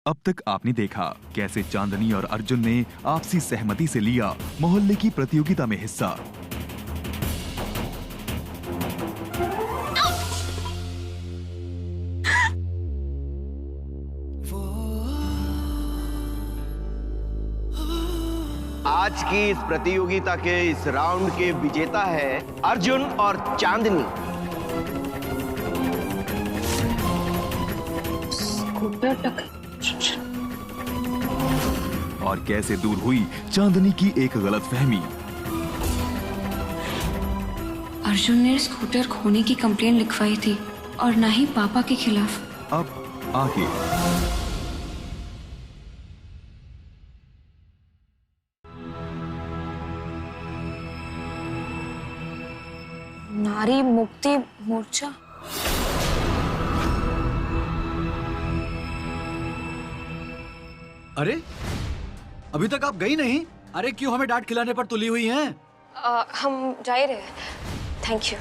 अब तक आपने देखा कैसे चांदनी और अर्जुन ने आपसी सहमति से लिया मोहल्ले की प्रतियोगिता में हिस्सा। आज की इस प्रतियोगिता के इस राउंड के विजेता है अर्जुन और चांदनी। और कैसे दूर हुई चांदनी की एक गलतफहमी। अर्जुन ने स्कूटर खोने की कंप्लेंट लिखवाई थी और ना ही पापा के खिलाफ। अब आगे नारी मुक्ति मोर्चा। अरे अभी तक आप गई नहीं? अरे क्यों हमें डांट खिलाने पर तुली हुई हैं? हम जा ही रहे। Thank you.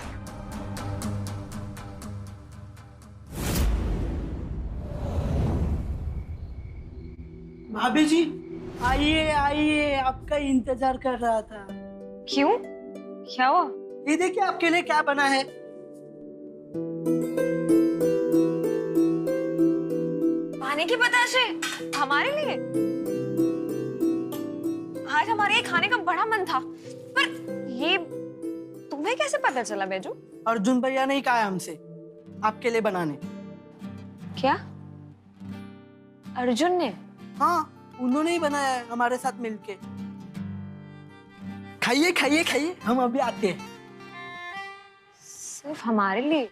भाभी जी आइए आइए, आपका इंतजार कर रहा था। क्यों, क्या हुआ? ये देखिए आपके लिए क्या बना है। पानी की बताशे हमारे लिए। आज हमारे ये खाने का बड़ा मन था, पर ये तुम्हें कैसे पता चला बेजू? अर्जुन भैया ने ही कहा है हमसे आपके लिए बनाने। क्या अर्जुन ने? हाँ, उन्होंने ही बनाया है हमारे साथ मिलके। खाइए खाइए खाइए, हम अभी आते हैं। सिर्फ हमारे लिए?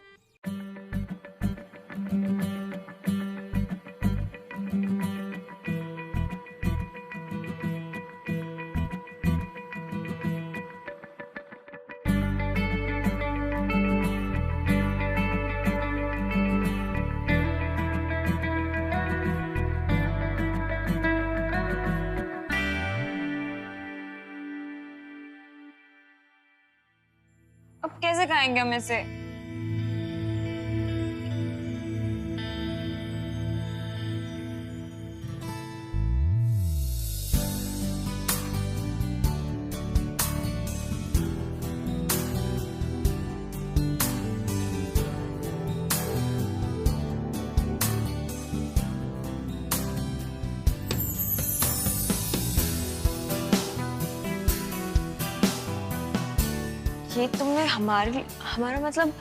अब कैसे खाएंगे हम इसे? ये तुमने हमारा मतलब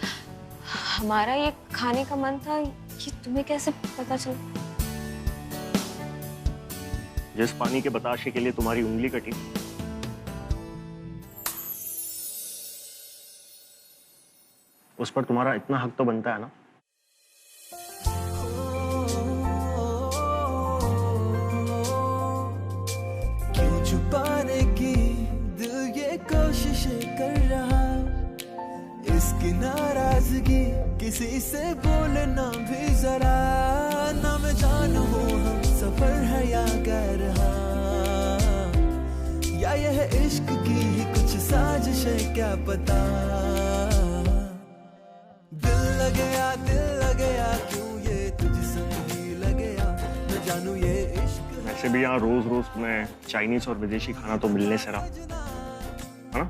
हमारा ये खाने का मन था, ये तुम्हें कैसे पता चला? जिस पानी के बताशे के लिए तुम्हारी उंगली कटी, उस पर तुम्हारा इतना हक तो बनता है ना। क्यों छुपाने की दिल ये कोशिशें कर रहा, इसकी नाराजगी किसी से बोलना भी जरा। ना मैं जानू हम सफर है या गैर, या यह इश्क की ही कुछ साजिशें, क्या पता। दिल लग गया क्यों ये तुझसे ही लग गया, मैं जानू ये इश्क। वैसे भी यहाँ रोज रोज तुम्हें चाइनीज और विदेशी खाना तो मिलने से रहा है ना।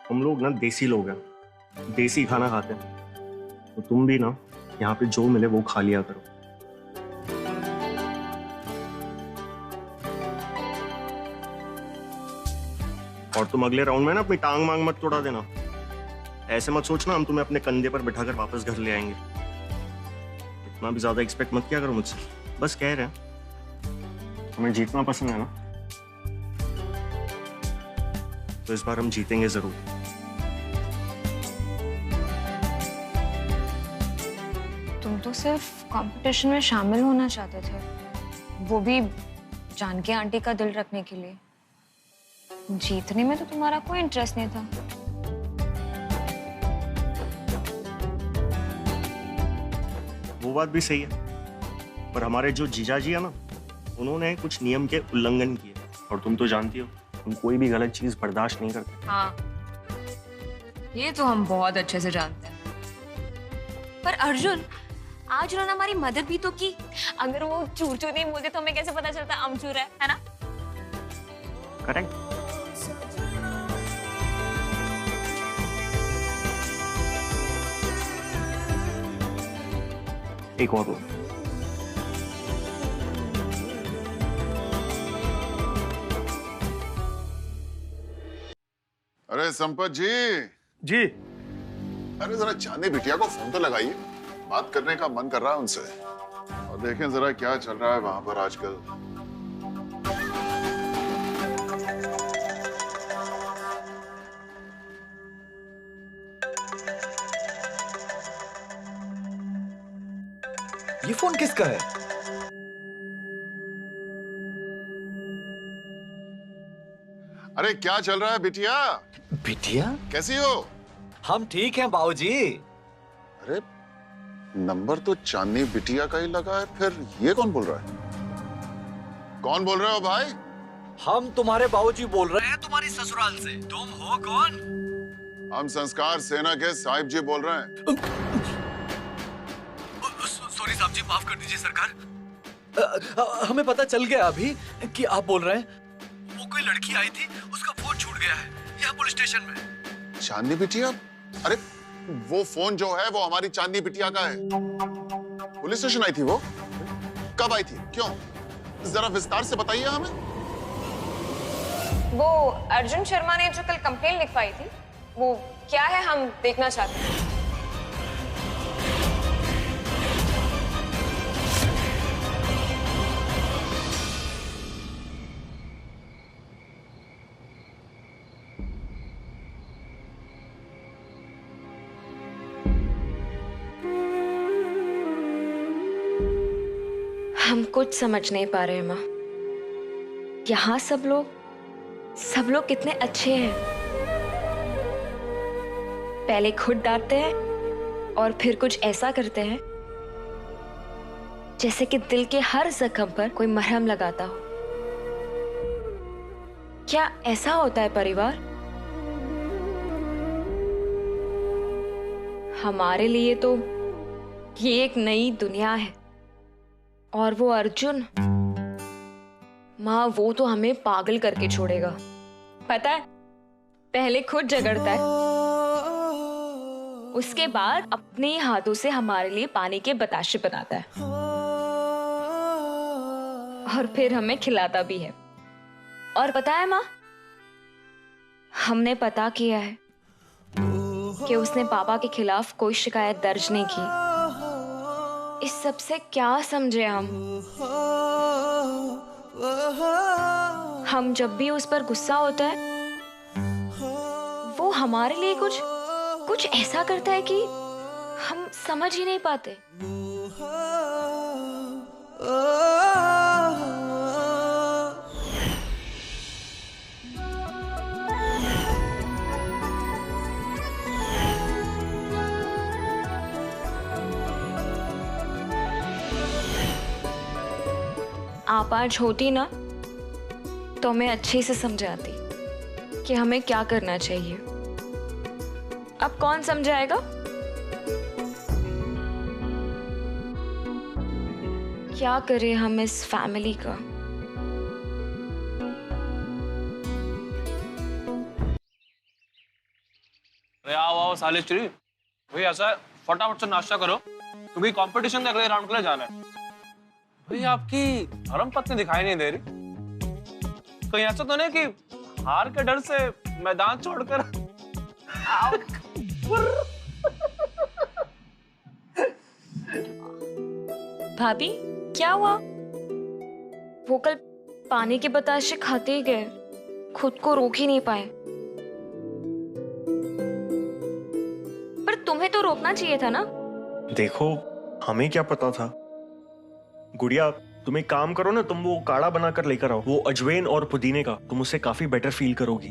हम लोग ना देसी लोग हैं, देसी खाना खाते हैं, तो तुम भी ना यहाँ पे जो मिले वो खा लिया करो। और तुम अगले राउंड में ना अपनी टांग मांग मत तोड़ा देना। ऐसे मत सोचना हम तुम्हें अपने कंधे पर बिठाकर वापस घर ले आएंगे। इतना भी ज्यादा एक्सपेक्ट मत किया करो मुझसे, बस कह रहे हैं। हमें जीतना पसंद है ना, तो इस बार हम जीतेंगे जरूर। तुम तो सिर्फ कंपटीशन में शामिल होना चाहते थे, वो भी जानकी आंटी का दिल रखने के लिए। जीतने में तो तुम्हारा कोई इंटरेस्ट नहीं था। वो बात भी सही है, पर हमारे जो जीजा जी है ना, उन्होंने कुछ नियम के उल्लंघन किए, और तुम तो जानती हो हम कोई भी गलत चीज बर्दाश्त नहीं करते। हाँ, ये तो हम बहुत अच्छे से जानते हैं। पर अर्जुन, आज उन्होंने हमारी मदद भी तो की। अगर वो चूर चूर नहीं बोलते तो हमें कैसे पता चलता अमचूर है ना? करेक्ट। एक और लो। अरे संपत जी। जी। अरे जरा चांदी बिटिया को फोन तो लगाइए, बात करने का मन कर रहा है उनसे। और देखें जरा क्या चल रहा है वहां पर आजकल। ये फोन किसका है? अरे क्या चल रहा है बिटिया? बिटिया? कैसी हो? हम ठीक हैं बाबूजी। अरे नंबर तो चांदनी बिटिया का ही लगा है, फिर ये कौन बोल रहा है? कौन बोल रहे हो भाई? हम तुम्हारे बाबूजी बोल रहे हैं, तुम्हारी ससुराल से। तुम हो कौन? हम संस्कार सेना के साहिब जी बोल रहे हैं। सॉरी साहब जी, माफ कर दीजिए सरकार। हमें पता चल गया अभी कि आप बोल रहे हैं। वो कोई लड़की आई थी, उसका फोन छूट गया है यहाँ पुलिस स्टेशन में। चांदनी बिटिया? अरे वो फोन जो है वो हमारी चांदनी बिटिया का है। पुलिस स्टेशन आई थी वो? कब आई थी? क्यों? जरा विस्तार से बताइए हमें। वो अर्जुन शर्मा ने जो कल कंप्लेन लिखवाई थी, वो क्या है हम देखना चाहते हैं। हम कुछ समझ नहीं पा रहे माँ। यहाँ सब लोग कितने अच्छे हैं। पहले खुद डांटते हैं और फिर कुछ ऐसा करते हैं जैसे कि दिल के हर जख्म पर कोई मरहम लगाता हो। क्या ऐसा होता है परिवार? हमारे लिए तो ये एक नई दुनिया है। और वो अर्जुन, माँ, वो तो हमें पागल करके छोड़ेगा। पता है, पहले खुद झगड़ता है, उसके बाद अपने हाथों से हमारे लिए पानी के बताशे बनाता है और फिर हमें खिलाता भी है। और पता है माँ, हमने पता किया है कि उसने पापा के खिलाफ कोई शिकायत दर्ज नहीं की। इस सब से क्या समझे हम जब भी उस पर गुस्सा होता है, वो हमारे लिए कुछ ऐसा करता है कि हम समझ ही नहीं पाते। आप आज होती ना तो मैं अच्छे से समझाती कि हमें क्या करना चाहिए। अब कौन समझाएगा? क्या करें हम इस फैमिली का? अरे आओ आओ सालेश्वरी, भाई ऐसा फटाफट से नाश्ता करो क्योंकि कंपटीशन के अगले राउंड के लिए जाना है। भाई आपकी धर्मपत्नी दिखाई नहीं दे रही। कहीं ऐसा तो नहीं कि हार के डर से मैदान छोड़कर भाभी क्या हुआ? वो कल पानी के बताशे खाते ही गए, खुद को रोक ही नहीं पाए। पर तुम्हें तो रोकना चाहिए था ना। देखो, हमें क्या पता था। गुड़िया, तुम एक काम करो ना, तुम वो काढ़ा बनाकर लेकर आओ, वो अजवाइन और पुदीने का। तुम उससे काफी बेटर फील करोगी।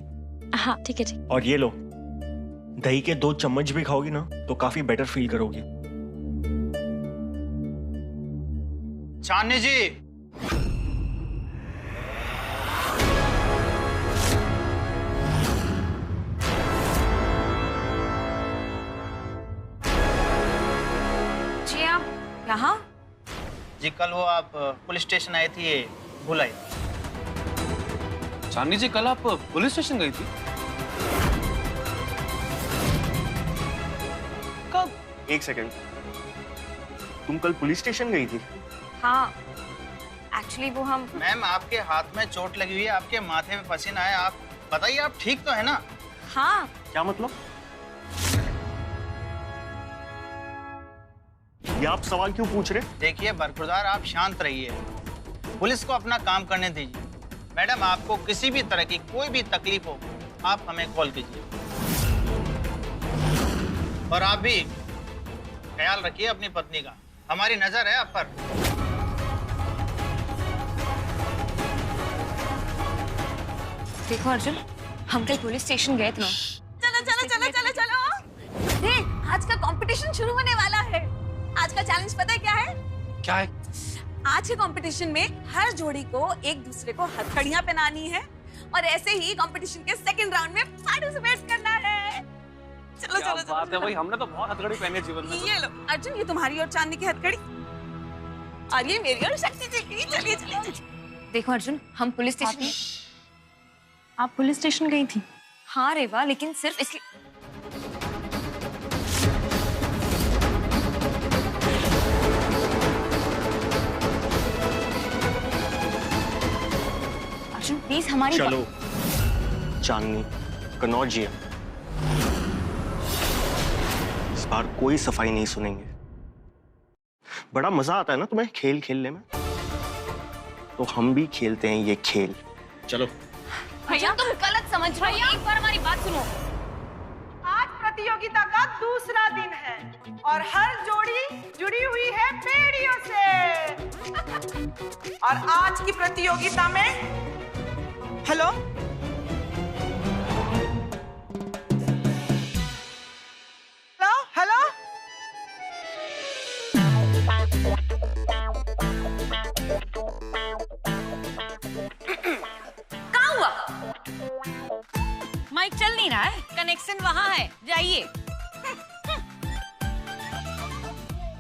हाँ ठीक है ठीक। और ये लो, दही के 2 चम्मच भी खाओगी ना तो काफी बेटर फील करोगी। चांदनी जी, यहाँ? जी कल वो आप पुलिस स्टेशन आई थी, ये भूल आई। चांदनी जी कल आप पुलिस स्टेशन गई थी? कब? एक सेकंड, तुम कल पुलिस स्टेशन गई थी? हाँ, एक्चुअली वो हम। मैम आपके हाथ में चोट लगी हुई है, आपके माथे में पसीना है, आप बताइए आप ठीक तो है ना? हाँ। क्या मतलब? ये आप सवाल क्यों पूछ रहे? देखिए बरखुरदार, आप शांत रहिए, पुलिस को अपना काम करने दीजिए। मैडम आपको किसी भी तरह की कोई भी तकलीफ हो, आप हमें कॉल कीजिए। और आप भी ख्याल रखिए अपनी पत्नी का, हमारी नजर है आप पर। देखो अर्जुन, हम कल पुलिस स्टेशन गए थे ना। चलो चलो चलो चलो चलो। आज का कंपटीशन शुरू होने वाला है। आज का चैलेंज पता है क्या है? क्या है? आज के कंपटीशन में हर जोड़ी को एक दूसरे को हथकड़ियां पहनानी है और ऐसे ही कंपटीशन के सेकंड राउंड में पार्टिसिपेट करना है। चलो क्या चलो बात है भाई, हमने तो बहुत हथकड़ी पहनी है जीवन में। ये लो अर्जुन, ये तुम्हारी और चांदनी की हथकड़ी और ये मेरी और शक्ति जी की। चलिए चलिए। देखो अर्जुन, हम पुलिस स्टेशन। आप पुलिस स्टेशन गई थी? हाँ रेवा, लेकिन सिर्फ इसलिए। अर्जुन प्लीज हमारी चलो चांदनी, कनौजिया, इस बार कोई सफाई नहीं सुनेंगे। बड़ा मजा आता है ना तुम्हें खेल खेलने में, तो हम भी खेलते हैं ये खेल। चलो। भैया तुम गलत समझ रहे हो, एक बार हमारी बात सुनो। आज प्रतियोगिता का दूसरा दिन है और हर जोड़ी जुड़ी हुई है बेड़ियों से। और आज की प्रतियोगिता में हेलो हेलो हेलो कहाँ हुआ? माइक चल नहीं रहा है, कनेक्शन वहाँ है, जाइए।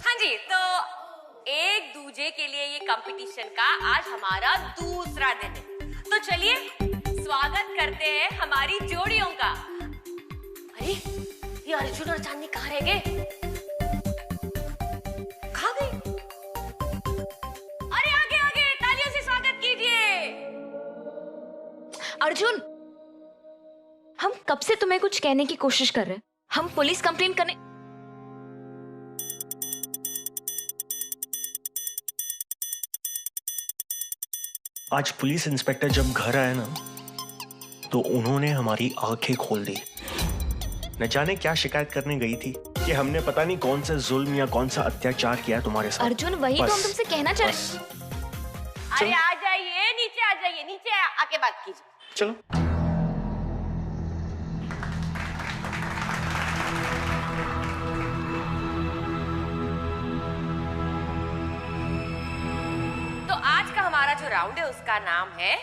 हाँ जी, तो एक दूजे के लिए ये कंपटीशन का आज हमारा दूसरा दिन है। तो चलिए स्वागत करते हैं हमारी जोड़ियों का। अरे ये अर्जुन और चांदनी कहाँ रह गए? कहाँ गए? अरे आगे आगे तालियों से स्वागत कीजिए। अर्जुन, हम कब से तुम्हें कुछ कहने की कोशिश कर रहे हैं। हम पुलिस कंप्लेन करने। आज पुलिस इंस्पेक्टर जब घर आए ना, तो उन्होंने हमारी आंखें खोल दी। न जाने क्या शिकायत करने गई थी कि हमने पता नहीं कौन सा जुल्म या कौन सा अत्याचार किया तुम्हारे साथ। अर्जुन वही तो हम तुमसे कहना चाह रहे। अरे आ जाइए, नीचे आ जाइए, नीचे आके बात कीजिए। चलो। तो आज का हमारा जो राउंड है उसका नाम है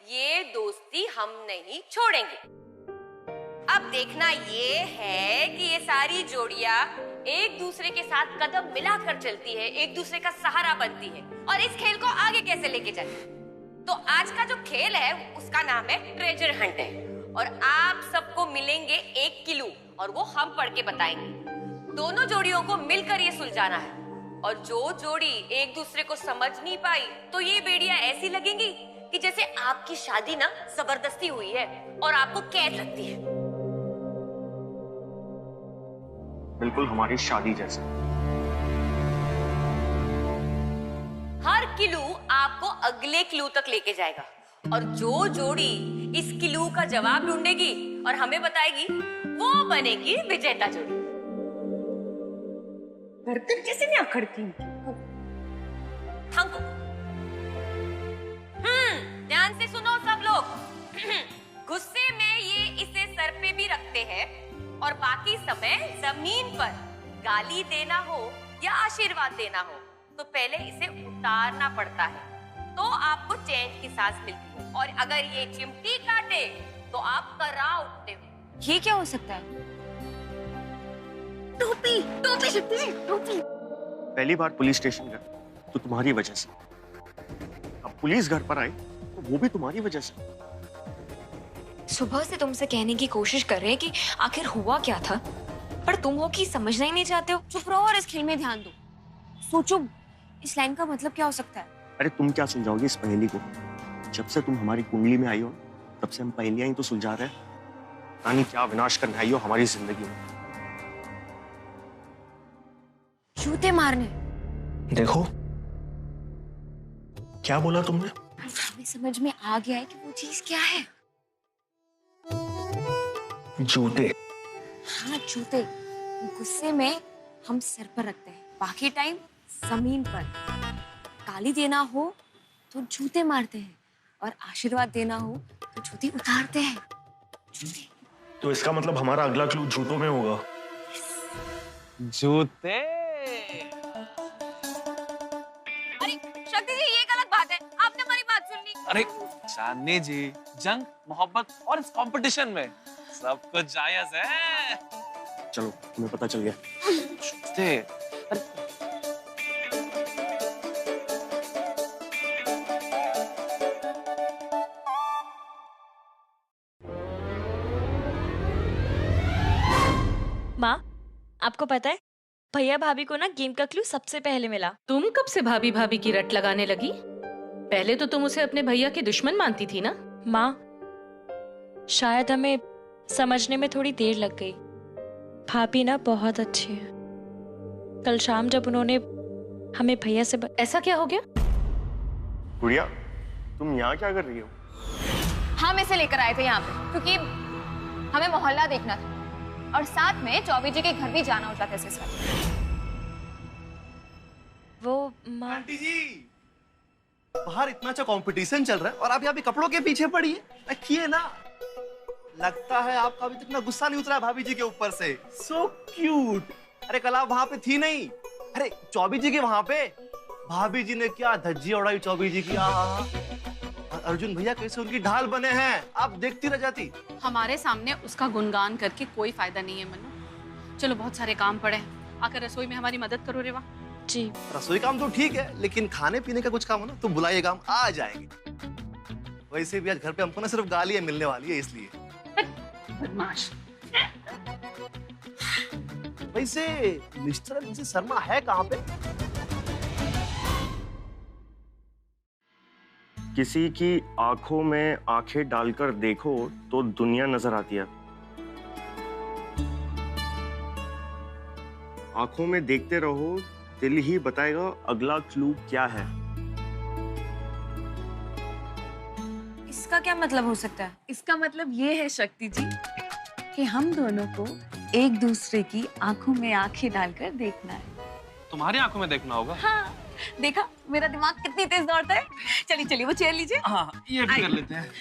ये दोस्ती हम नहीं छोड़ेंगे। अब देखना ये है कि ये सारी जोड़ियां एक दूसरे के साथ कदम मिलाकर चलती है, एक दूसरे का सहारा बनती है और इस खेल को आगे कैसे लेके जाए। तो आज का जो खेल है उसका नाम है ट्रेजर हंट है और आप सबको मिलेंगे एक क्लू और वो हम पढ़ के बताएंगे। दोनों जोड़ियों को मिलकर ये सुलझाना है और जो जोड़ी एक दूसरे को समझ नहीं पाई तो ये बेड़ियां ऐसी लगेंगी कि जैसे आपकी शादी ना जबरदस्ती हुई है और आपको कैद लगती है। बिल्कुल हमारी शादी जैसा। हर क्लू आपको अगले क्लू तक लेके जाएगा और जो जोड़ी इस क्लू का जवाब ढूंढेगी और हमें बताएगी वो बनेगी विजेता जोड़ी। बर्तन कैसे नहीं अखड़ती? थैंक ध्यान से सुनो सब लोग। गुस्से में ये इसे सर पे भी रखते हैं और बाकी समय जमीन पर। गाली देना हो या आशीर्वाद देना हो तो पहले इसे उतारना पड़ता है तो आपको चैन की सांस मिलती है और अगर ये चिमटी काटे तो आप कर्रा उठते हो। ये क्या हो सकता है? टोपी टोपी टोपी। पहली बार पुलिस स्टेशन गए तो तुम्हारी वजह से, अब पुलिस घर पर आई तो वो भी तुम्हारी वजह से। सुबह से तुमसे कहने की कोशिश कर रहे हैं कि आखिर हुआ क्या था, पर तुम हो कि समझना ही नहीं चाहते हो। चुप रहो और इस खेल में ध्यान दो। सोचो इस लाइन का मतलब क्या हो सकता है। अरे तुम क्या सुलझाओगे इस पहेली को? जब से तुम हमारी कुंडली में आई हो तब से हम पहेलियां ही तो सुलझा रहे हैं। रानी क्या विनाश करने आई हो हमारी जिंदगी में। जूते मारने। देखो क्या बोला तुमने? हमें समझ में आ गया है कि वो चीज क्या है। जूते। हाँ जूते। गुस्से में हम सर पर रखते हैं, बाकी टाइम जमीन पर। गाली देना हो तो जूते मारते हैं और आशीर्वाद देना हो तो जूते उतारते हैं। जूते। तो इसका मतलब हमारा अगला क्लू जूतों में होगा। जूते। अरे शक्ति जी ये गलत बात है, आपने हमारी बात सुन ली। अरे चांदनी जी, जंग, मोहब्बत और इस कंपटीशन में सब कुछ जायज है। चलो तुम्हें पता चल गया। जूते। माँ, आपको पता है भैया भाभी को ना गेम का क्लू सबसे पहले मिला। तुम कब से भाभी भाभी की रट लगाने लगी? पहले तो तुम उसे अपने भैया की दुश्मन मानती थी ना? माँ, शायद हमें समझने में थोड़ी देर लग गई। भाभी ना बहुत अच्छी है। कल शाम जब उन्होंने हमें भैया से ऐसा क्या हो गया? गुड़िया तुम यहाँ क्या कर रही हो? हम इसे लेकर आए थे यहाँ पे क्योंकि हमें मोहल्ला देखना था और साथ में चौबे जी के घर भी जाना होता था इस वक्त। वो माँ आंटी जी, बाहर इतना अच्छा कंपटीशन चल रहा है और आप यहाँ पे कपड़ों के पीछे पड़ी है। रखिए ना, लगता है आपका अभी तक ना गुस्सा नहीं उतरा भाभी जी के ऊपर से। So cute. अरे कल आप वहां पे थी नहीं? अरे चौबी जी के वहां पे भाभी जी ने क्या धज्जी उड़ाई चौबी जी की। और अर्जुन भैया कैसे उनकी ढाल बने हैं, आप देखती रह जाती। हमारे सामने उसका गुणगान करके कोई फायदा नहीं है मन्नू। चलो बहुत सारे काम पड़े हैं, आकर रसोई में हमारी मदद करो रेवा। जी। रसोई काम तो ठीक है, लेकिन खाने पीने का कुछ काम हो ना तो बुलाइएगा, हम आ जाएंगे। वैसे भी आज घर पे हमको ना सिर्फ गालियां मिलने वाली है इसलिए। बदमाश। वैसे मिस्टर जी शर्मा है कहाँ पे? किसी की आंखों में आंखें डालकर देखो तो दुनिया नजर आती है। आंखों में देखते रहो, दिल ही बताएगा अगला क्लू क्या है। इसका क्या मतलब हो सकता है? इसका मतलब ये है शक्ति जी कि हम दोनों को एक दूसरे की आंखों में आंखें डालकर देखना है। तुम्हारी आंखों में देखना होगा। हाँ, देखा मेरा दिमाग कितनी तेज दौड़ता है। चलिए चलिए वो चेयर लीजिए। हाँ ये भी कर लेते हैं।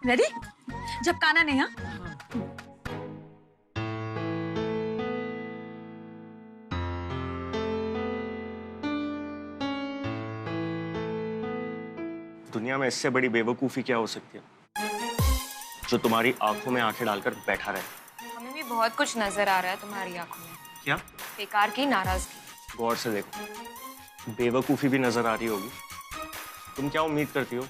रेडी? झपकाना नहीं। हाँ दुनिया में इससे बड़ी बेवकूफी क्या हो सकती है जो तुम्हारी आंखों में आंखें डालकर बैठा रहे। हमें भी बहुत कुछ नजर आ रहा है तुम्हारी आंखों में। क्या? बेकार की नाराजगी। गौर से देखो, बेवकूफी भी नजर आ रही होगी। तुम क्या उम्मीद करती हो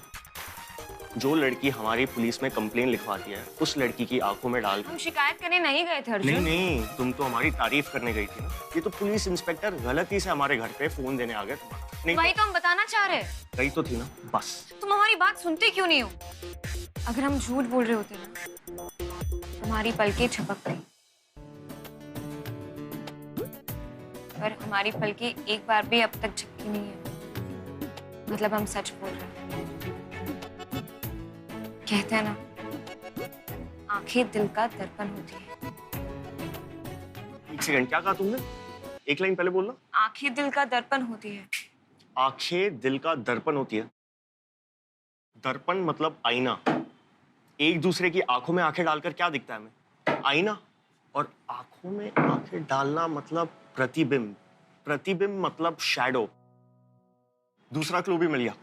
जो लड़की हमारी पुलिस में कंप्लेन लिखवाती है उस लड़की की आंखों में डाल? हम शिकायत करने नहीं गए थे अर्जुन। नहीं नहीं, तुम तो हमारी तारीफ करने गई थी ना। ये तो पुलिस इंस्पेक्टर गलती से हमारे घर पे फोन देने आ गए तुम्हारा। नहीं वही तो हम बताना चाह रहे हैं। गई तो थी ना, बस। तुम हमारी बात सुनते क्यों नहीं हो? अगर हम झूठ बोल रहे होते ना, तुम्हारी पलकें झपक गई। पर हमारी पलकें एक बार भी अब तक झपकी नहीं है। मतलब हम सच बोल रहे हैं। कहते हैं ना, आंखें दिल का दर्पण होती है। एक सेकंड, क्या कहा तुमने? एक लाइन पहले बोलना। आंखें दिल का दर्पण होती है। आंखें दिल का दर्पण होती है। दर्पण मतलब आईना। एक दूसरे की आंखों में आंखें डालकर क्या दिखता है हमें? आईना। और आंखों में आंखें डालना मतलब प्रतिबिंब। प्रतिबिंब मतलब शैडो। दूसरा क्लू भी मिल गया।